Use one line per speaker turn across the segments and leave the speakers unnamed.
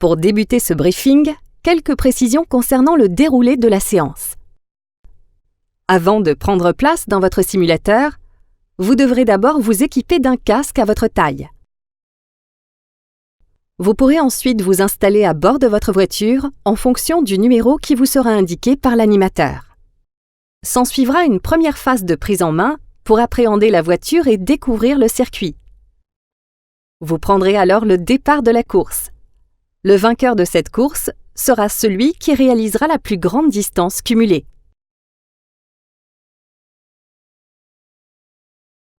Pour débuter ce briefing, quelques précisions concernant le déroulé de la séance. Avant de prendre place dans votre simulateur, vous devrez d'abord vous équiper d'un casque à votre taille. Vous pourrez ensuite vous installer à bord de votre voiture en fonction du numéro qui vous sera indiqué par l'animateur. S'ensuivra une première phase de prise en main pour appréhender la voiture et découvrir le circuit. Vous prendrez alors le départ de la course. Le vainqueur de cette course sera celui qui réalisera la plus grande distance cumulée.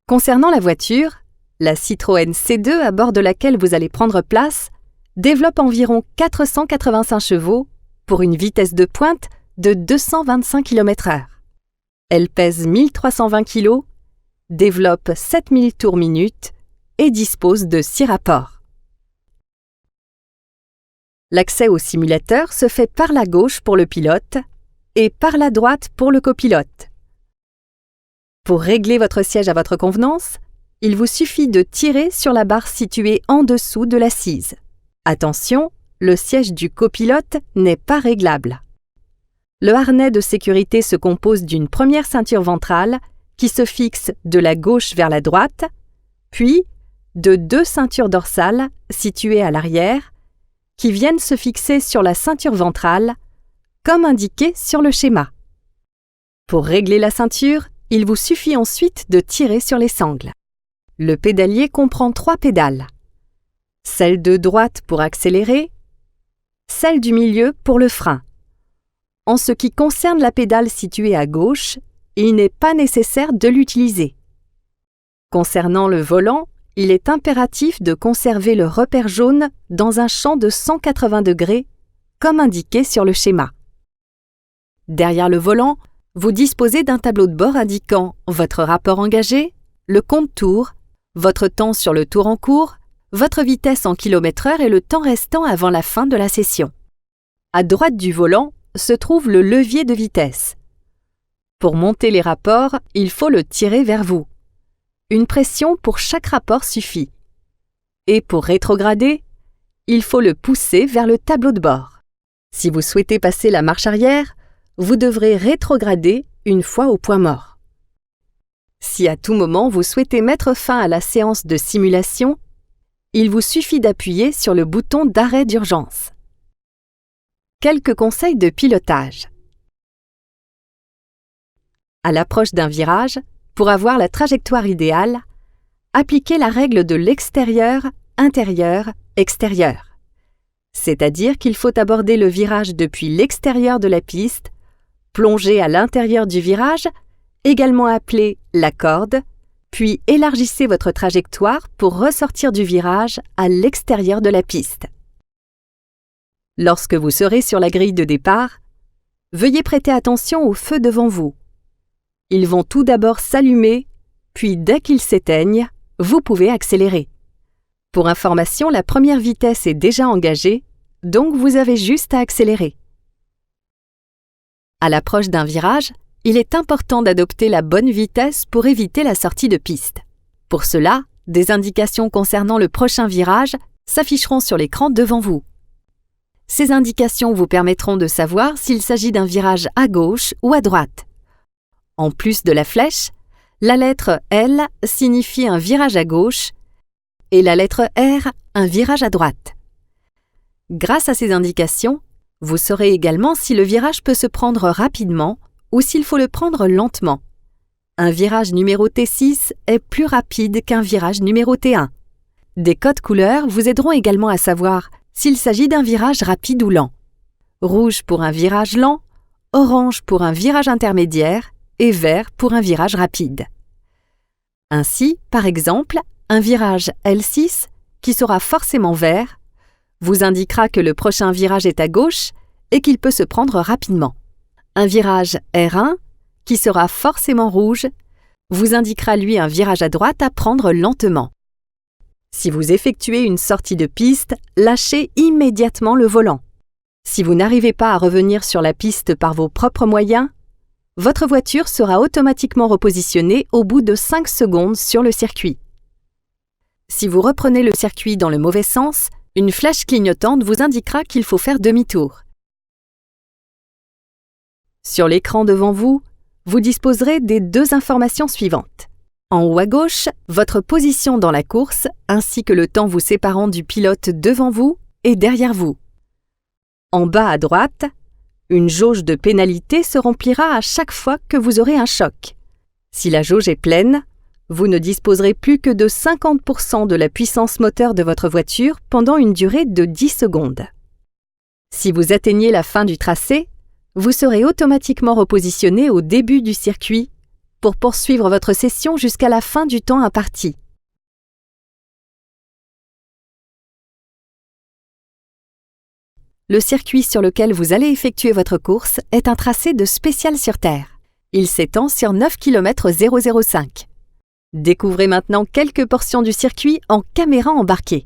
Concernant la voiture, la Citroën C2 à bord de laquelle vous allez prendre place développe environ 485 chevaux pour une vitesse de pointe de 225 km/h. Elle pèse 1320 kg, développe 7000 tours minute et dispose de 6 rapports. L'accès au simulateur se fait par la gauche pour le pilote et par la droite pour le copilote. Pour régler votre siège à votre convenance, il vous suffit de tirer sur la barre située en dessous de l'assise. Attention, le siège du copilote n'est pas réglable. Le harnais de sécurité se compose d'une première ceinture ventrale qui se fixe de la gauche vers la droite, puis de 2 ceintures dorsales situées à l'arrière qui viennent se fixer sur la ceinture ventrale, comme indiqué sur le schéma. Pour régler la ceinture, il vous suffit ensuite de tirer sur les sangles. Le pédalier comprend 3 pédales. Celle de droite pour accélérer, celle du milieu pour le frein. En ce qui concerne la pédale située à gauche, il n'est pas nécessaire de l'utiliser. Concernant le volant, il est impératif de conserver le repère jaune dans un champ de 180 degrés, comme indiqué sur le schéma. Derrière le volant, vous disposez d'un tableau de bord indiquant votre rapport engagé, le compte-tours, votre temps sur le tour en cours, votre vitesse en km/h et le temps restant avant la fin de la session. À droite du volant se trouve le levier de vitesse. Pour monter les rapports, il faut le tirer vers vous. Une pression pour chaque rapport suffit. Et pour rétrograder, il faut le pousser vers le tableau de bord. Si vous souhaitez passer la marche arrière, vous devrez rétrograder une fois au point mort. Si à tout moment vous souhaitez mettre fin à la séance de simulation, il vous suffit d'appuyer sur le bouton d'arrêt d'urgence. Quelques conseils de pilotage. À l'approche d'un virage, pour avoir la trajectoire idéale, appliquez la règle de l'extérieur, intérieur, extérieur. C'est-à-dire qu'il faut aborder le virage depuis l'extérieur de la piste, plonger à l'intérieur du virage, également appelé la corde, puis élargissez votre trajectoire pour ressortir du virage à l'extérieur de la piste. Lorsque vous serez sur la grille de départ, veuillez prêter attention aux feux devant vous. Ils vont tout d'abord s'allumer, puis dès qu'ils s'éteignent, vous pouvez accélérer. Pour information, la première vitesse est déjà engagée, donc vous avez juste à accélérer. À l'approche d'un virage, il est important d'adopter la bonne vitesse pour éviter la sortie de piste. Pour cela, des indications concernant le prochain virage s'afficheront sur l'écran devant vous. Ces indications vous permettront de savoir s'il s'agit d'un virage à gauche ou à droite. En plus de la flèche, la lettre L signifie un virage à gauche et la lettre R un virage à droite. Grâce à ces indications, vous saurez également si le virage peut se prendre rapidement ou s'il faut le prendre lentement. Un virage numéroté 6 est plus rapide qu'un virage numéroté 1. Des codes couleurs vous aideront également à savoir s'il s'agit d'un virage rapide ou lent. Rouge pour un virage lent, orange pour un virage intermédiaire et vert pour un virage rapide. Ainsi, par exemple, un virage L6, qui sera forcément vert, vous indiquera que le prochain virage est à gauche et qu'il peut se prendre rapidement. Un virage R1, qui sera forcément rouge, vous indiquera lui un virage à droite à prendre lentement. Si vous effectuez une sortie de piste, lâchez immédiatement le volant. Si vous n'arrivez pas à revenir sur la piste par vos propres moyens, votre voiture sera automatiquement repositionnée au bout de 5 secondes sur le circuit. Si vous reprenez le circuit dans le mauvais sens, Une flèche clignotante vous indiquera qu'il faut faire demi-tour. Sur l'écran devant vous, vous disposerez des deux informations suivantes. En haut à gauche, votre position dans la course ainsi que le temps vous séparant du pilote devant vous et derrière vous. En bas à droite, une jauge de pénalité se remplira à chaque fois que vous aurez un choc. Si la jauge est pleine, vous ne disposerez plus que de 50% de la puissance moteur de votre voiture pendant une durée de 10 secondes. Si vous atteignez la fin du tracé, vous serez automatiquement repositionné au début du circuit pour poursuivre votre session jusqu'à la fin du temps imparti. Le circuit sur lequel vous allez effectuer votre course est un tracé de spécial sur Terre. Il s'étend sur 9 km 005. Découvrez maintenant quelques portions du circuit en caméra embarquée.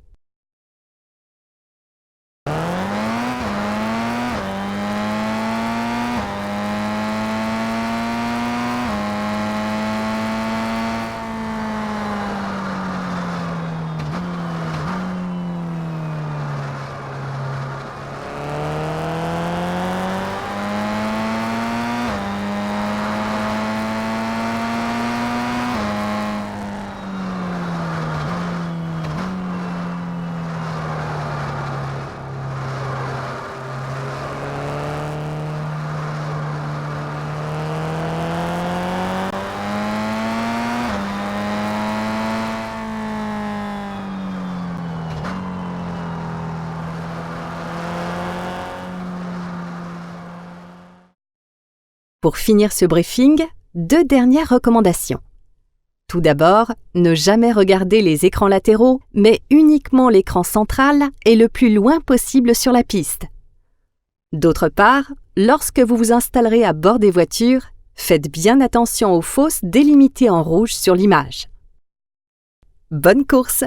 Pour finir ce briefing, deux dernières recommandations. Tout d'abord, ne jamais regarder les écrans latéraux, mais uniquement l'écran central et le plus loin possible sur la piste. D'autre part, lorsque vous vous installerez à bord des voitures, faites bien attention aux fosses délimitées en rouge sur l'image. Bonne course!